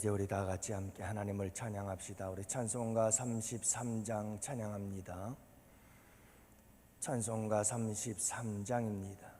이제 우리 다 같이 함께 하나님을 찬양합시다. 우리 찬송가 33장 찬양합니다. 찬송가 33장입니다.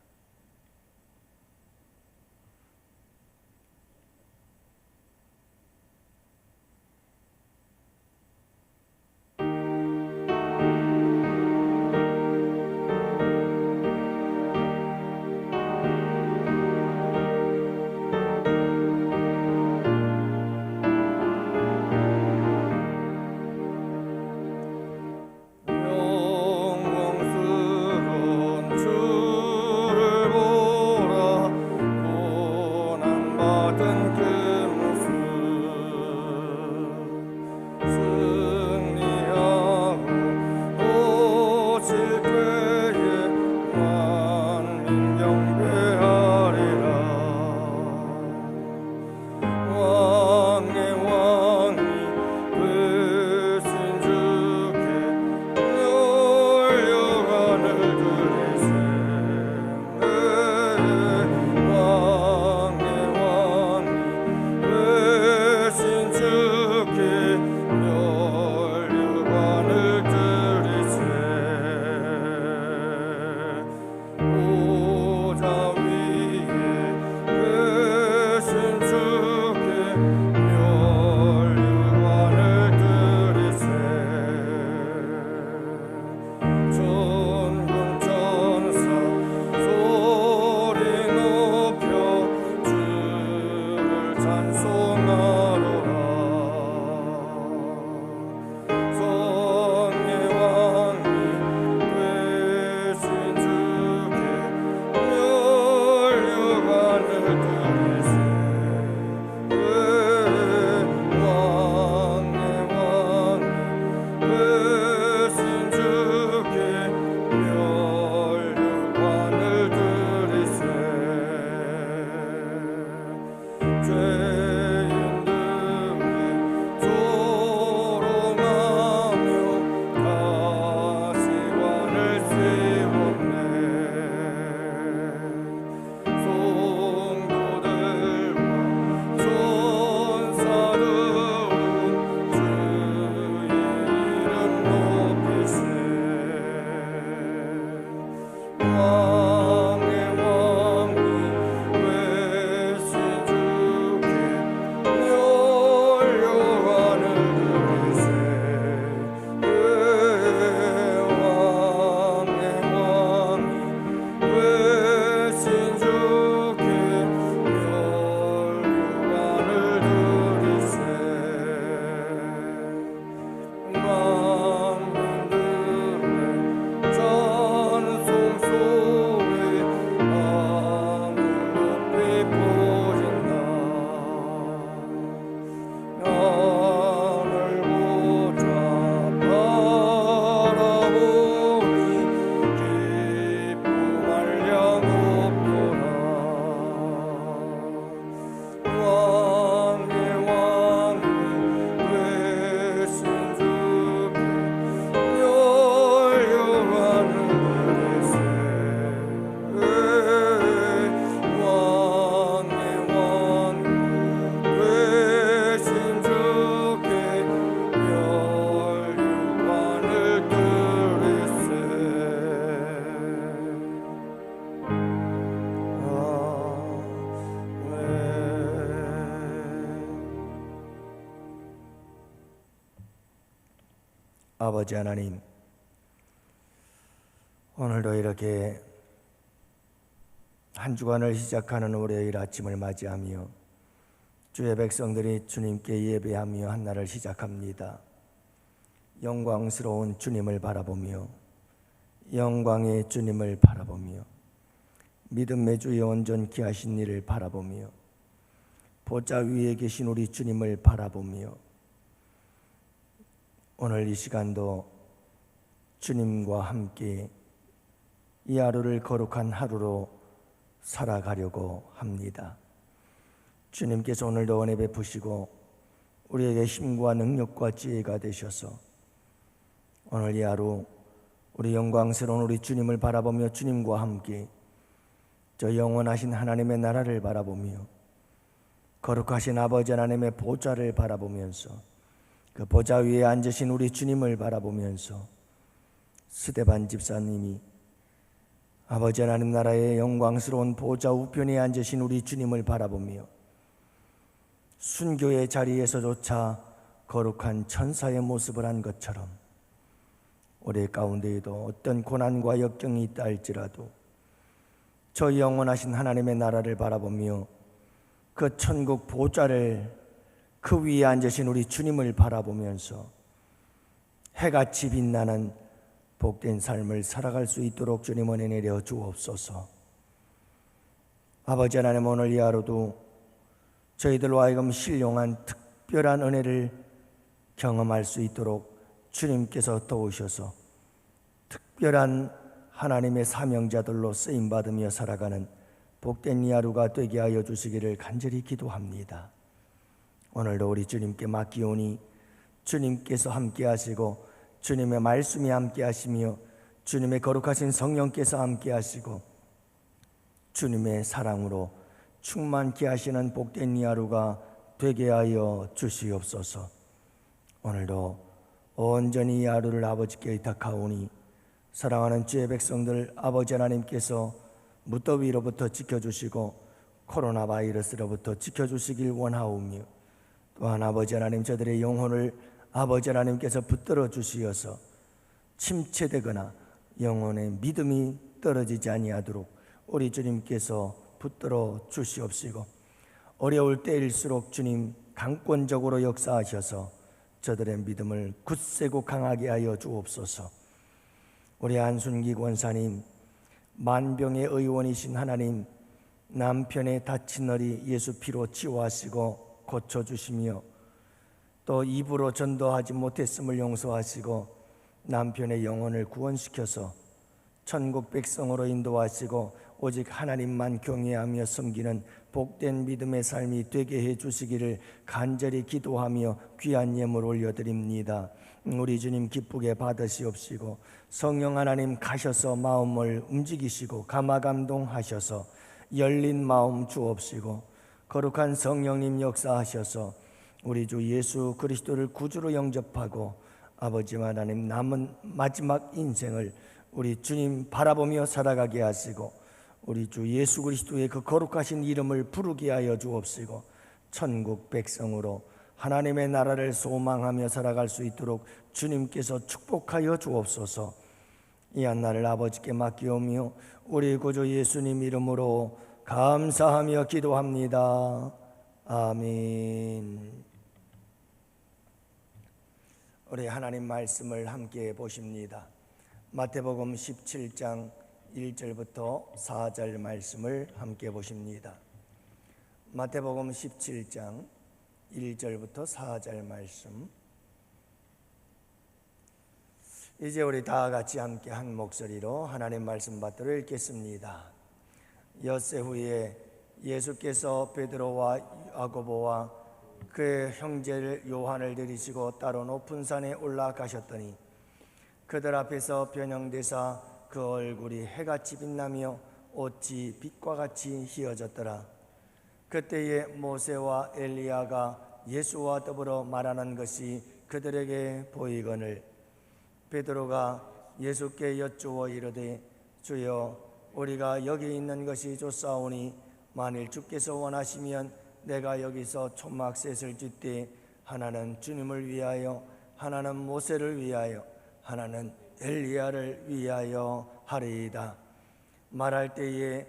아버지 하나님, 오늘도 이렇게 한 주간을 시작하는 월요일 아침을 맞이하며 주의 백성들이 주님께 예배하며 한 날을 시작합니다. 영광스러운 주님을 바라보며 영광의 주님을 바라보며 믿음의 주의 온전케 하신 이를 바라보며 보좌 위에 계신 우리 주님을 바라보며 오늘 이 시간도 주님과 함께 이 하루를 거룩한 하루로 살아가려고 합니다. 주님께서 오늘도 은혜 베푸시고 우리에게 힘과 능력과 지혜가 되셔서 오늘 이 하루 우리 영광스러운 우리 주님을 바라보며 주님과 함께 저 영원하신 하나님의 나라를 바라보며 거룩하신 아버지 하나님의 보좌를 바라보면서 그 보좌 위에 앉으신 우리 주님을 바라보면서 스데반 집사님이 아버지 하나님 나라의 영광스러운 보좌 우편에 앉으신 우리 주님을 바라보며 순교의 자리에서조차 거룩한 천사의 모습을 한 것처럼 우리 가운데에도 어떤 고난과 역경이 있다 할지라도 저 영원하신 하나님의 나라를 바라보며 그 천국 보좌를 그 위에 앉으신 우리 주님을 바라보면서 해같이 빛나는 복된 삶을 살아갈 수 있도록 주님 은혜 내려 주옵소서. 아버지 하나님, 오늘 이 하루도 저희들로 하여금 신령한 특별한 은혜를 경험할 수 있도록 주님께서 도우셔서 특별한 하나님의 사명자들로 쓰임받으며 살아가는 복된 이 하루가 되게 하여 주시기를 간절히 기도합니다. 오늘도 우리 주님께 맡기오니 주님께서 함께 하시고 주님의 말씀이 함께 하시며 주님의 거룩하신 성령께서 함께 하시고 주님의 사랑으로 충만케 하시는 복된 이 하루가 되게 하여 주시옵소서. 오늘도 온전히 이 하루를 아버지께 의탁하오니 사랑하는 주의 백성들 아버지 하나님께서 무더위로부터 지켜주시고 코로나 바이러스로부터 지켜주시길 원하오며 또한 아버지 하나님 저들의 영혼을 아버지 하나님께서 붙들어 주시어서 침체되거나 영혼의 믿음이 떨어지지 아니하도록 우리 주님께서 붙들어 주시옵시고 어려울 때일수록 주님 강권적으로 역사하셔서 저들의 믿음을 굳세고 강하게 하여 주옵소서. 우리 한순기 권사님, 만병의 의원이신 하나님, 남편의 다친 허리 예수 피로 치유하시고 고쳐주시며 또 입으로 전도하지 못했음을 용서하시고 남편의 영혼을 구원시켜서 천국 백성으로 인도하시고 오직 하나님만 경외하며 섬기는 복된 믿음의 삶이 되게 해주시기를 간절히 기도하며 귀한 예물 올려드립니다. 우리 주님 기쁘게 받으시옵시고 성령 하나님 가셔서 마음을 움직이시고 감화감동하셔서 열린 마음 주옵시고 거룩한 성령님 역사하셔서 우리 주 예수 그리스도를 구주로 영접하고 아버지 하나님 남은 마지막 인생을 우리 주님 바라보며 살아가게 하시고 우리 주 예수 그리스도의 그 거룩하신 이름을 부르게 하여 주옵시고 천국 백성으로 하나님의 나라를 소망하며 살아갈 수 있도록 주님께서 축복하여 주옵소서. 이 한날을 아버지께 맡기오며 우리 구주 예수님 이름으로 감사하며 기도합니다. 아멘. 우리 하나님 말씀을 함께 보십니다. 마태복음 17장 1절부터 4절 말씀을 함께 보십니다. 마태복음 17장 1절부터 4절 말씀. 이제 우리 다 같이 함께 한 목소리로 하나님 말씀 받들어 읽겠습니다. 엿새 후에 예수께서 베드로와 야고보와 그의 형제 요한을 데리시고 따로 높은 산에 올라가셨더니 그들 앞에서 변형되사 그 얼굴이 해같이 빛나며 옷이 빛과 같이 휘어졌더라. 그때에 모세와 엘리야가 예수와 더불어 말하는 것이 그들에게 보이거늘 베드로가 예수께 여쭈어 이르되 주여 우리가 여기 있는 것이 좋사오니 만일 주께서 원하시면 내가 여기서 초막셋을 짓되 하나는 주님을 위하여 하나는 모세를 위하여 하나는 엘리야를 위하여 하리이다. 말할 때에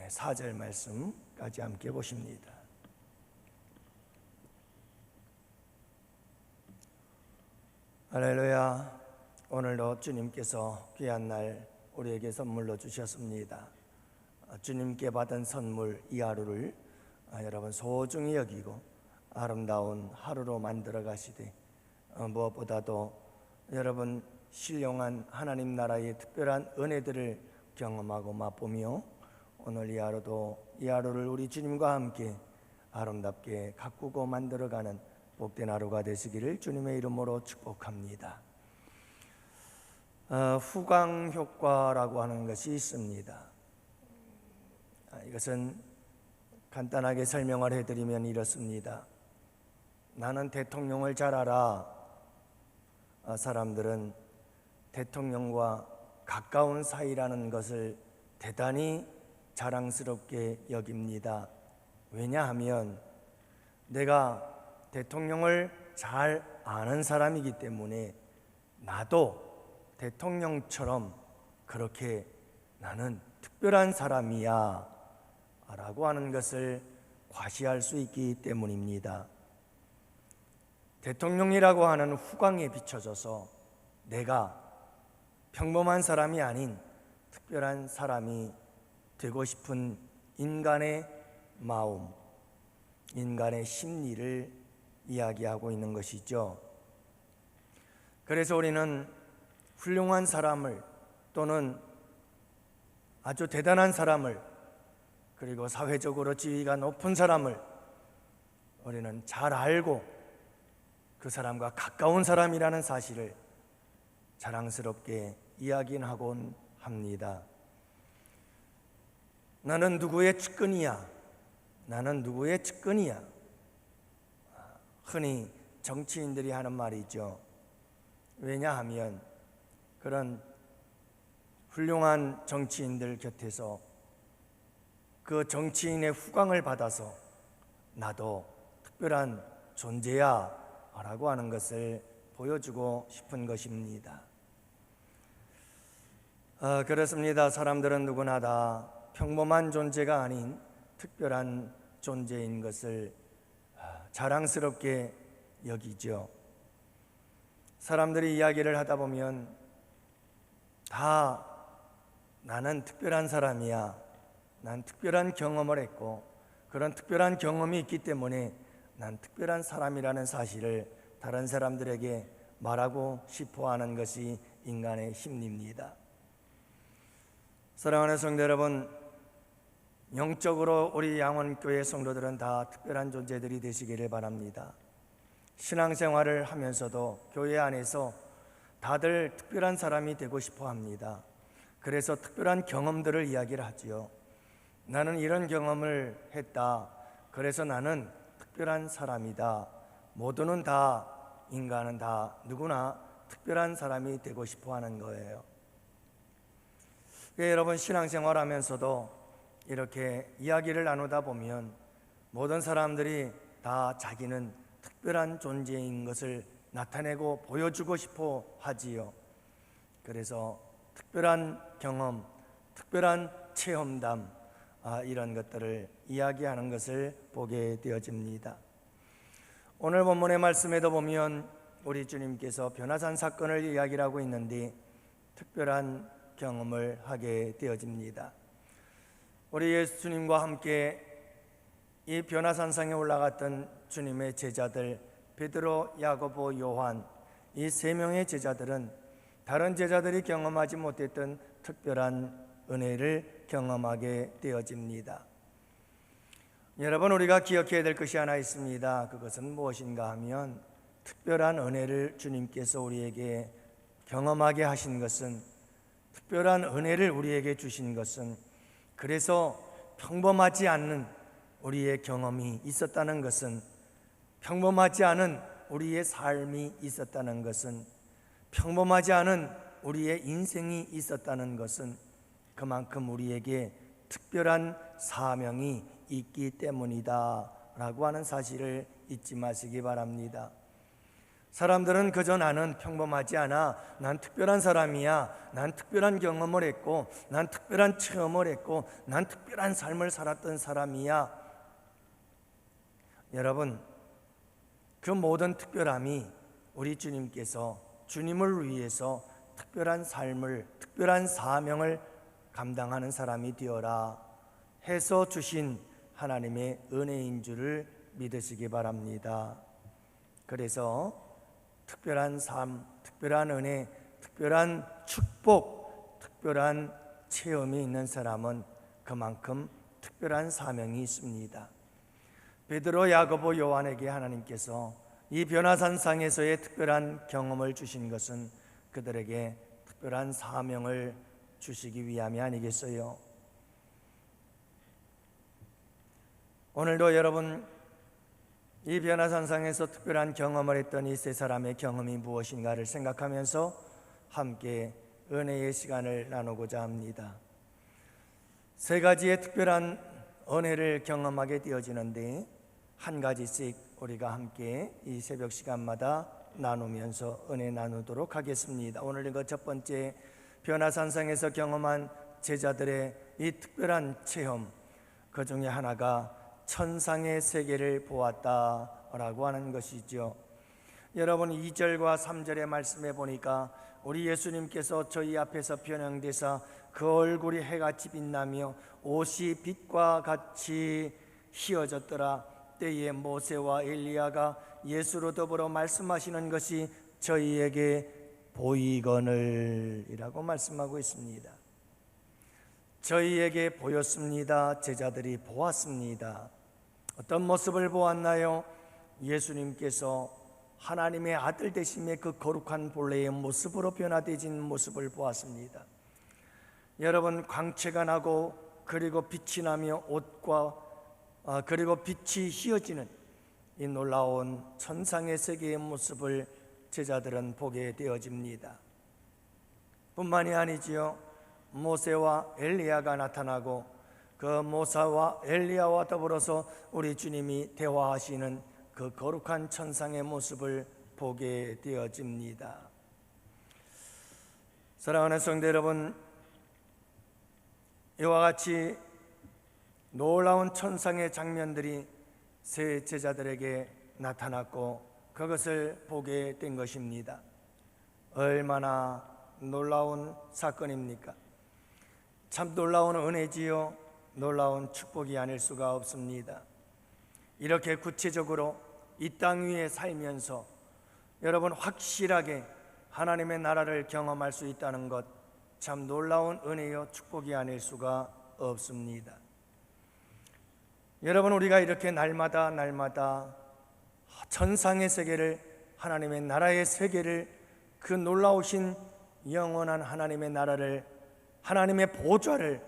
4절 말씀까지 함께 보십니다. 할렐루야. 오늘도 주님께서 귀한 날 우리에게 선물로 주셨습니다. 주님께 받은 선물 이 하루를 여러분 소중히 여기고 아름다운 하루로 만들어 가시되 무엇보다도 여러분 신령한 하나님 나라의 특별한 은혜들을 경험하고 맛보며 오늘 이 하루를 우리 주님과 함께 아름답게 가꾸고 만들어가는 복된 하루가 되시기를 주님의 이름으로 축복합니다. 후광 효과라고 하는 것이 있습니다. 이것은 간단하게 설명을 해드리면 이렇습니다. 나는 대통령을 잘 알아. 사람들은 대통령과 가까운 사이라는 것을 대단히 자랑스럽게 여깁니다. 왜냐하면 내가 대통령을 잘 아는 사람이기 때문에 나도 대통령처럼 그렇게 나는 특별한 사람이야 라고 하는 것을 과시할 수 있기 때문입니다. 대통령이라고 하는 후광에 비춰져서 내가 평범한 사람이 아닌 특별한 사람이 되고 싶은 인간의 마음, 인간의 심리를 이야기하고 있는 것이죠. 그래서 우리는 훌륭한 사람을 또는 아주 대단한 사람을 그리고 사회적으로 지위가 높은 사람을 우리는 잘 알고 그 사람과 가까운 사람이라는 사실을 자랑스럽게 이야기하곤 합니다. 나는 누구의 측근이야. 나는 누구의 측근이야. 흔히 정치인들이 하는 말이죠. 왜냐하면 그런 훌륭한 정치인들 곁에서 그 정치인의 후광을 받아서 나도 특별한 존재야 라고 하는 것을 보여주고 싶은 것입니다. 그렇습니다. 사람들은 누구나 다 평범한 존재가 아닌 특별한 존재인 것을 자랑스럽게 여기죠. 사람들이 이야기를 하다 보면 다 나는 특별한 사람이야. 난 특별한 경험을 했고 그런 특별한 경험이 있기 때문에 난 특별한 사람이라는 사실을 다른 사람들에게 말하고 싶어하는 것이 인간의 심리입니다. 사랑하는 성도 여러분, 영적으로 우리 양원교회 성도들은 다 특별한 존재들이 되시기를 바랍니다. 신앙생활을 하면서도 교회 안에서 다들 특별한 사람이 되고 싶어 합니다. 그래서 특별한 경험들을 이야기를 하지요. 나는 이런 경험을 했다. 그래서 나는 특별한 사람이다. 모두는 다, 인간은 다 누구나 특별한 사람이 되고 싶어 하는 거예요. 여러분, 신앙생활 하면서도 이렇게 이야기를 나누다 보면 모든 사람들이 다 자기는 특별한 존재인 것을 나타내고 보여주고 싶어 하지요. 그래서 특별한 경험, 특별한 체험담, 이런 것들을 이야기하는 것을 보게 되어집니다. 오늘 본문의 말씀에도 보면 우리 주님께서 변화산 사건을 이야기를 하고 있는데 특별한 경험을 하게 되어집니다. 우리 예수님과 함께 이 변화산상에 올라갔던 주님의 제자들 베드로, 야고보, 요한, 이 세 명의 제자들은 다른 제자들이 경험하지 못했던 특별한 은혜를 경험하게 되어집니다. 여러분, 우리가 기억해야 될 것이 하나 있습니다. 그것은 무엇인가 하면 특별한 은혜를 주님께서 우리에게 경험하게 하신 것은, 특별한 은혜를 우리에게 주신 것은, 그래서 평범하지 않는 우리의 경험이 있었다는 것은, 평범하지 않은 우리의 삶이 있었다는 것은, 평범하지 않은 우리의 인생이 있었다는 것은 그만큼 우리에게 특별한 사명이 있기 때문이다 라고 하는 사실을 잊지 마시기 바랍니다. 사람들은 그저 나는 평범하지 않아, 난 특별한 사람이야, 난 특별한 경험을 했고, 난 특별한 체험을 했고, 난 특별한 삶을 살았던 사람이야. 여러분, 그 모든 특별함이 우리 주님께서 주님을 위해서 특별한 삶을, 특별한 사명을 감당하는 사람이 되어라 해서 주신 하나님의 은혜인 줄을 믿으시기 바랍니다. 그래서 특별한 삶, 특별한 은혜, 특별한 축복, 특별한 체험이 있는 사람은 그만큼 특별한 사명이 있습니다. 베드로, 야고보, 요한에게 하나님께서 이 변화산상에서의 특별한 경험을 주신 것은 그들에게 특별한 사명을 주시기 위함이 아니겠어요? 오늘도 여러분 이 변화산상에서 특별한 경험을 했던 이 세 사람의 경험이 무엇인가를 생각하면서 함께 은혜의 시간을 나누고자 합니다. 세 가지의 특별한 은혜를 경험하게 되어지는데 한 가지씩 우리가 함께 이 새벽 시간마다 나누면서 은혜 나누도록 하겠습니다. 오늘 이거 첫 번째 변화산상에서 경험한 제자들의 이 특별한 체험, 그 중에 하나가 천상의 세계를 보았다라고 하는 것이죠. 여러분 2절과 3절의 말씀에 보니까 우리 예수님께서 저희 앞에서 변형되사 그 얼굴이 해같이 빛나며 옷이 빛과 같이 휘어졌더라. 때에 모세와 엘리야가 예수로 더불어 말씀하시는 것이 저희에게 보이거늘 이라고 말씀하고 있습니다. 저희에게 보였습니다. 제자들이 보았습니다. 어떤 모습을 보았나요? 예수님께서 하나님의 아들 되심의 그 거룩한 본래의 모습으로 변화되진 모습을 보았습니다. 여러분 광채가 나고 그리고 빛이 나며 옷과 그리고 빛이 휘어지는 이 놀라운 천상의 세계의 모습을 제자들은 보게 되어집니다. 뿐만이 아니지요. 모세와 엘리야가 나타나고 그 모세와 엘리야와 더불어서 우리 주님이 대화하시는 그 거룩한 천상의 모습을 보게 되어집니다. 사랑하는 성도 여러분, 이와 같이 놀라운 천상의 장면들이 세 제자들에게 나타났고 그것을 보게 된 것입니다. 얼마나 놀라운 사건입니까? 참 놀라운 은혜지요, 놀라운 축복이 아닐 수가 없습니다. 이렇게 구체적으로 이 땅 위에 살면서 여러분 확실하게 하나님의 나라를 경험할 수 있다는 것, 참 놀라운 은혜요 축복이 아닐 수가 없습니다. 여러분 우리가 이렇게 날마다 천상의 세계를, 하나님의 나라의 세계를, 그 놀라우신 영원한 하나님의 나라를, 하나님의 보좌를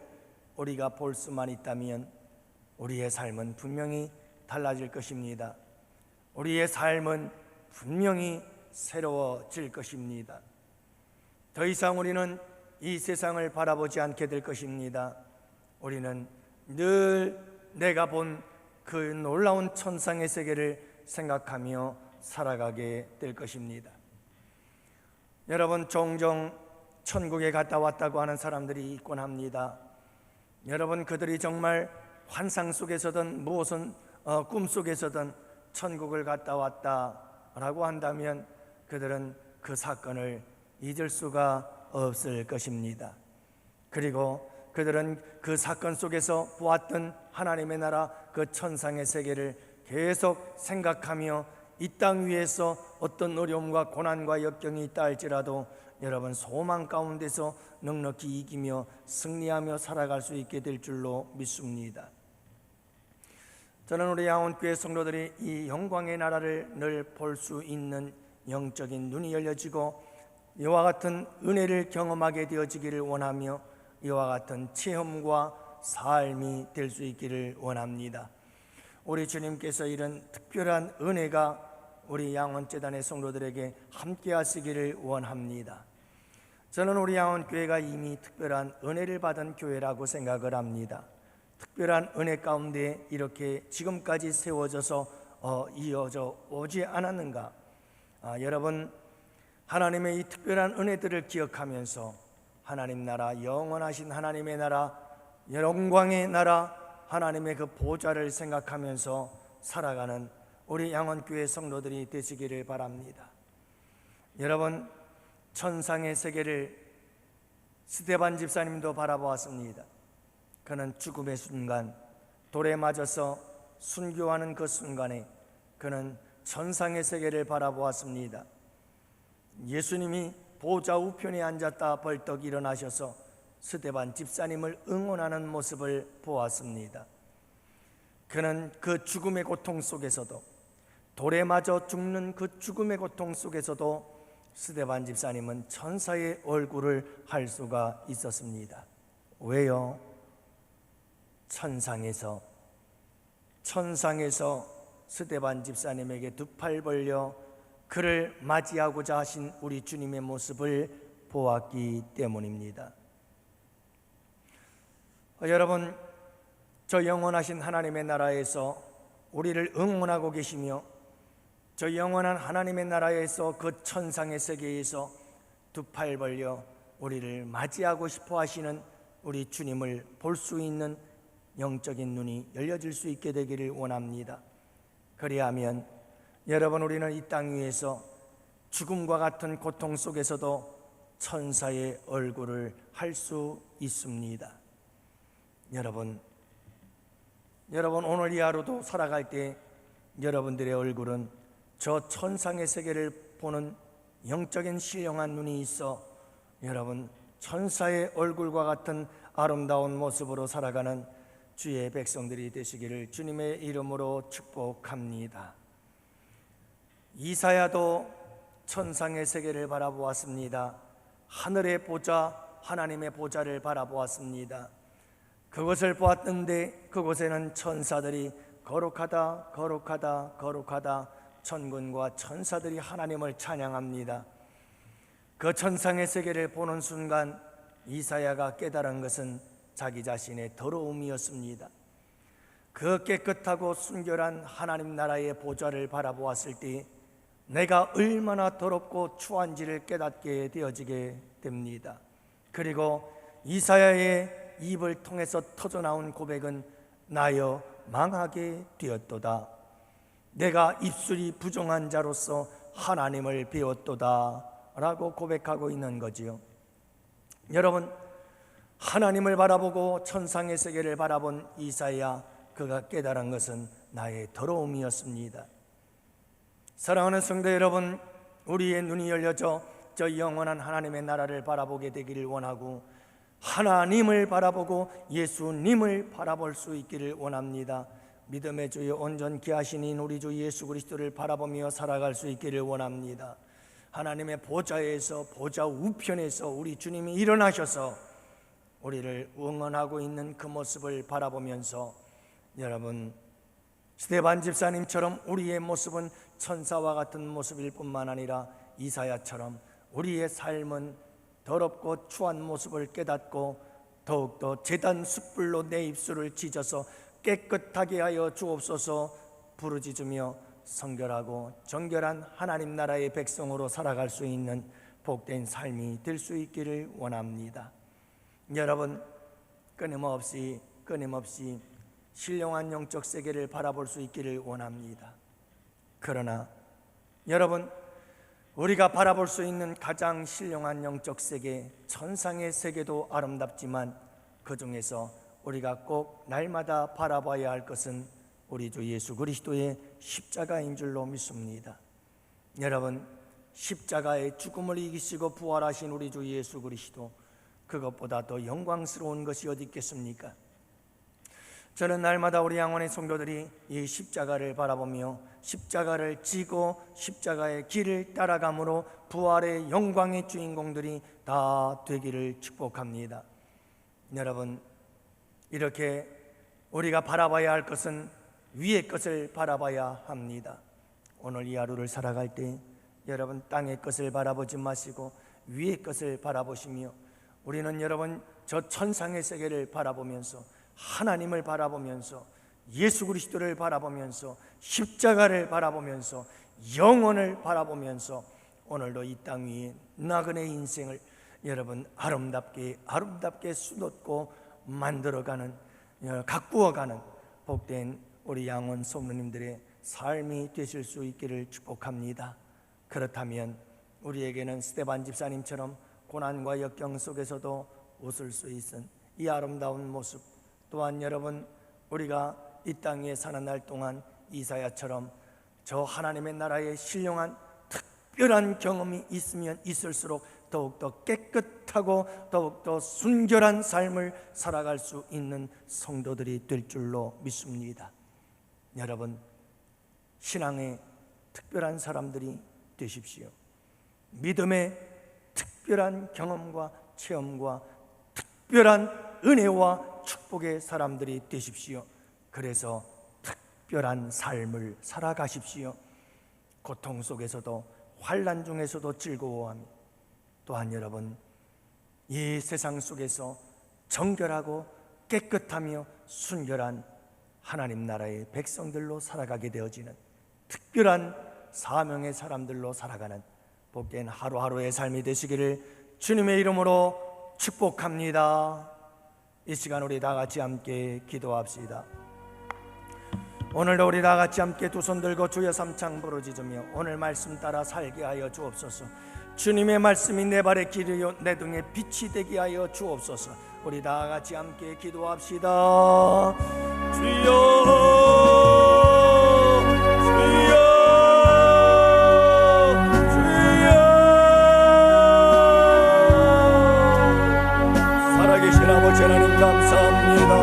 우리가 볼 수만 있다면 우리의 삶은 분명히 달라질 것입니다. 우리의 삶은 분명히 새로워질 것입니다. 더 이상 우리는 이 세상을 바라보지 않게 될 것입니다. 우리는 늘 내가 본 그 놀라운 천상의 세계를 생각하며 살아가게 될 것입니다. 여러분 종종 천국에 갔다 왔다고 하는 사람들이 있곤 합니다. 여러분 그들이 정말 환상 속에서든 무엇은 꿈속에서든 천국을 갔다 왔다라고 한다면 그들은 그 사건을 잊을 수가 없을 것입니다. 그리고 그들은 그 사건 속에서 보았던 하나님의 나라, 그 천상의 세계를 계속 생각하며 이 땅 위에서 어떤 어려움과 고난과 역경이 있다 할지라도 여러분 소망 가운데서 넉넉히 이기며 승리하며 살아갈 수 있게 될 줄로 믿습니다. 저는 우리 양원교회 성도들이 이 영광의 나라를 늘 볼 수 있는 영적인 눈이 열려지고 이와 같은 은혜를 경험하게 되어지기를 원하며 이와 같은 체험과 삶이 될 수 있기를 원합니다. 우리 주님께서 이런 특별한 은혜가 우리 양원재단의 성도들에게 함께 하시기를 원합니다. 저는 우리 양원교회가 이미 특별한 은혜를 받은 교회라고 생각을 합니다. 특별한 은혜 가운데 이렇게 지금까지 세워져서 이어져 오지 않았는가? 여러분 하나님의 이 특별한 은혜들을 기억하면서 하나님 나라, 영원하신 하나님의 나라, 영광의 나라, 하나님의 그 보좌를 생각하면서 살아가는 우리 양원교회 성도들이 되시기를 바랍니다. 여러분 천상의 세계를 스데반 집사님도 바라보았습니다. 그는 죽음의 순간 돌에 맞아서 순교하는 그 순간에 그는 천상의 세계를 바라보았습니다. 예수님이 보좌 우편에 앉았다 벌떡 일어나셔서 스데반 집사님을 응원하는 모습을 보았습니다. 그는 그 죽음의 고통 속에서도, 돌에 맞아 죽는 그 죽음의 고통 속에서도 스데반 집사님은 천사의 얼굴을 할 수가 있었습니다. 왜요? 천상에서 천상에서 스데반 집사님에게 두 팔 벌려 그를 맞이하고자 하신 우리 주님의 모습을 보았기 때문입니다. 여러분, 저 영원하신 하나님의 나라에서 우리를 응원하고 계시며 저 영원한 하나님의 나라에서 그 천상의 세계에서 두 팔 벌려 우리를 맞이하고 싶어 하시는 우리 주님을 볼 수 있는 영적인 눈이 열려질 수 있게 되기를 원합니다. 그리하면 여러분, 우리는 이 땅 위에서 죽음과 같은 고통 속에서도 천사의 얼굴을 할 수 있습니다. 여러분 오늘 이 하루도 살아갈 때 여러분들의 얼굴은 저 천상의 세계를 보는 영적인 신령한 눈이 있어 여러분 천사의 얼굴과 같은 아름다운 모습으로 살아가는 주의 백성들이 되시기를 주님의 이름으로 축복합니다. 이사야도 천상의 세계를 바라보았습니다. 하늘의 보좌, 하나님의 보좌를 바라보았습니다. 그것을 보았는데 그곳에는 천사들이 거룩하다 거룩하다 거룩하다, 천군과 천사들이 하나님을 찬양합니다. 그 천상의 세계를 보는 순간 이사야가 깨달은 것은 자기 자신의 더러움이었습니다. 그 깨끗하고 순결한 하나님 나라의 보좌를 바라보았을 때 내가 얼마나 더럽고 추한지를 깨닫게 되어지게 됩니다. 그리고 이사야의 입을 통해서 터져나온 고백은 나여 망하게 되었도다. 내가 입술이 부정한 자로서 하나님을 배웠도다 라고 고백하고 있는 거지요. 여러분, 하나님을 바라보고 천상의 세계를 바라본 이사야, 그가 깨달은 것은 나의 더러움이었습니다. 사랑하는 성도 여러분, 우리의 눈이 열려져 저 영원한 하나님의 나라를 바라보게 되기를 원하고 하나님을 바라보고 예수님을 바라볼 수 있기를 원합니다. 믿음의 주여 온전케 하시는 우리 주 예수 그리스도를 바라보며 살아갈 수 있기를 원합니다. 하나님의 보좌에서, 보좌 우편에서 우리 주님이 일어나셔서 우리를 응원하고 있는 그 모습을 바라보면서 여러분, 스데반 집사님처럼 우리의 모습은 천사와 같은 모습일 뿐만 아니라 이사야처럼 우리의 삶은 더럽고 추한 모습을 깨닫고 더욱더 제단 숯불로 내 입술을 찢어서 깨끗하게 하여 주옵소서 부르짖으며 성결하고 정결한 하나님 나라의 백성으로 살아갈 수 있는 복된 삶이 될 수 있기를 원합니다. 여러분, 끊임없이 신령한 영적 세계를 바라볼 수 있기를 원합니다. 그러나 여러분, 우리가 바라볼 수 있는 가장 신령한 영적 세계, 천상의 세계도 아름답지만 그 중에서 우리가 꼭 날마다 바라봐야 할 것은 우리 주 예수 그리스도의 십자가인 줄로 믿습니다. 여러분, 십자가의 죽음을 이기시고 부활하신 우리 주 예수 그리스도, 그것보다 더 영광스러운 것이 어디 있겠습니까? 저는 날마다 우리 양원의 성도들이 이 십자가를 바라보며 십자가를 지고 십자가의 길을 따라감으로 부활의 영광의 주인공들이 다 되기를 축복합니다. 여러분, 이렇게 우리가 바라봐야 할 것은 위의 것을 바라봐야 합니다. 오늘 이 하루를 살아갈 때 여러분, 땅의 것을 바라보지 마시고 위의 것을 바라보시며 우리는 여러분 저 천상의 세계를 바라보면서 하나님을 바라보면서 예수 그리스도를 바라보면서 십자가를 바라보면서 영혼을 바라보면서 오늘도 이 땅 위에 나그네 인생을 여러분 아름답게 수놓고 만들어가는, 가꾸어가는 복된 우리 양원 성도님들의 삶이 되실 수 있기를 축복합니다. 그렇다면 우리에게는 스데반 집사님처럼 고난과 역경 속에서도 웃을 수 있은 이 아름다운 모습, 또한 여러분, 우리가 이 땅에 사는 날 동안 이사야처럼 저 하나님의 나라의 신령한 특별한 경험이 있으면 있을수록 더욱더 깨끗하고 더욱더 순결한 삶을 살아갈 수 있는 성도들이 될 줄로 믿습니다. 여러분, 신앙의 특별한 사람들이 되십시오. 믿음의 특별한 경험과 체험과 특별한 은혜와 축복의 사람들이 되십시오. 그래서 특별한 삶을 살아가십시오. 고통 속에서도 환난 중에서도 즐거워하며, 또한 여러분 이 세상 속에서 정결하고 깨끗하며 순결한 하나님 나라의 백성들로 살아가게 되어지는 특별한 사명의 사람들로 살아가는 복된 하루하루의 삶이 되시기를 주님의 이름으로 축복합니다. 이 시간 우리 다 같이 함께 기도합시다. 오늘도 우리 다 같이 함께 두 손 들고 주여 삼창 부르짖으며 오늘 말씀 따라 살게 하여 주옵소서. 주님의 말씀이 내 발의 길이요 내 등의 빛이 되게 하여 주옵소서. 우리 다 같이 함께 기도합시다. 주여 주여 주여. 살아계신 아버지 하나님 감사합니다.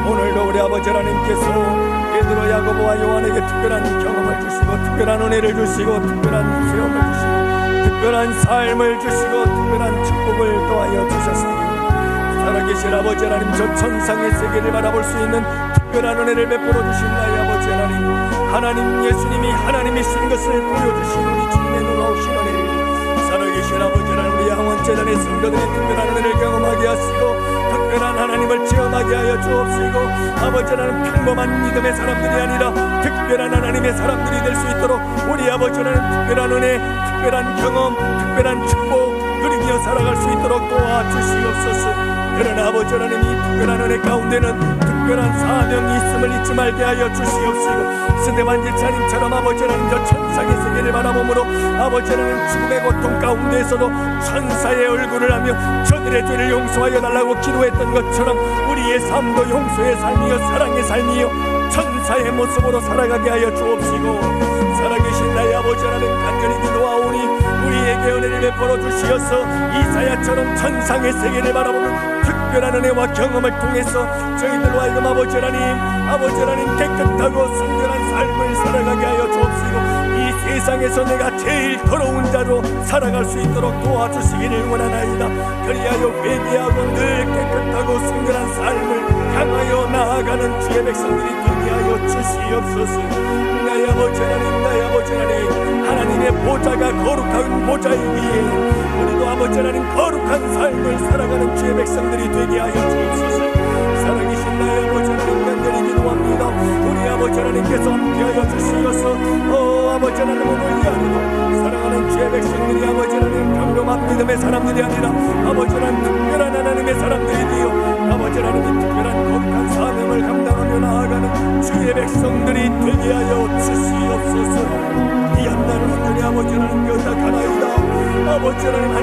오늘도 우리 아버지 하나님께서 베드로, 야고보와 요한에게 특별한 경험을 주시고 특별한 은혜를 주시고 특별한 수염을 주시고 특별한 삶을 주시고 특별한 축복을 더하여 주셨습니다. 살아계신 아버지 하나님, 저 천상의 세계를 바라볼 수 있는 특별한 은혜를 베풀어 주신 나의 아버지 하나님, 하나님 예수님이 하나님이신 것을 보여주신 우리 주님의 놀라우신 은혜를 살아계신 아버지 하나님, 우리 양원재단의 성도들이 특별한 은혜를 경험하게 하시고 특별한 하나님을 체험하게 하여 주옵시고, 아버지 하나님 평범한 믿음의 사람들이 아니라 특별한 하나님의 사람들이 될 수 있도록 우리 아버지 하나님 특별한 은혜, 특별한 경험, 특별한 축복 누리며 살아갈 수 있도록 도와주시옵소서. 그러나 아버지 하나님, 이 특별한 은혜 가운데는 특별한 사명이 있음을 잊지 말게 하여 주시옵시고, 스데반 집사님처럼 아버지 하나님 저 천상의 세계를 바라보므로 아버지 하나님 죽음의 고통 가운데에서도 천사의 얼굴을 하며 저들의 죄를 용서하여 달라고 기도했던 것처럼 우리의 삶도 용서의 삶이요 사랑의 삶이요 천사의 모습으로 살아가게 하여 주옵시고, 살아계신 나의 아버지 하나님 간절히 기도하오니 우리에게 은혜를 베풀어 주시어서 이사야처럼 천상의 세계를 바라보는 특별한 은혜와 경험을 통해서 저희들로 하여금 아버지 하나님 깨끗하고 순결한 삶을 살아가게 하여 주옵시고, 이 세상에서 내가 제일 더러운 자로 살아갈 수 있도록 도와주시기를 원하나이다. 그리하여 회개하고 늘 깨끗하고 순결한 삶을 향하여 나아가는 주의 백성들이 되게 하여 주시옵소서. 나의 아버지 하나님, 하나님의 보좌가 거룩한 보좌이기에 우리도 아버지 하나님 거룩한 삶을 살아가는 주의 백성들이 되게 하여 주옵소서. 살아계신 나의 아버지 하나님 간절히 기도합니다. 우리 아버지 하나님께서 함께하여 주시어서 아버지 하나님 오늘 이 하루도 사랑하는 주의 백성들이 아버지 하나님 평범한 믿음의 사람들이 아니라 아버지 하나님 특별한 하나님의 사람들이 되어 아버지 하나님의 특별한 거룩한 사명을 감당하며 나아가는 주의 백성들이 되게 하여 주시옵소서. 이 한날을 온전히 아버지 하나님 뼈다가나이다. 아버지 하나님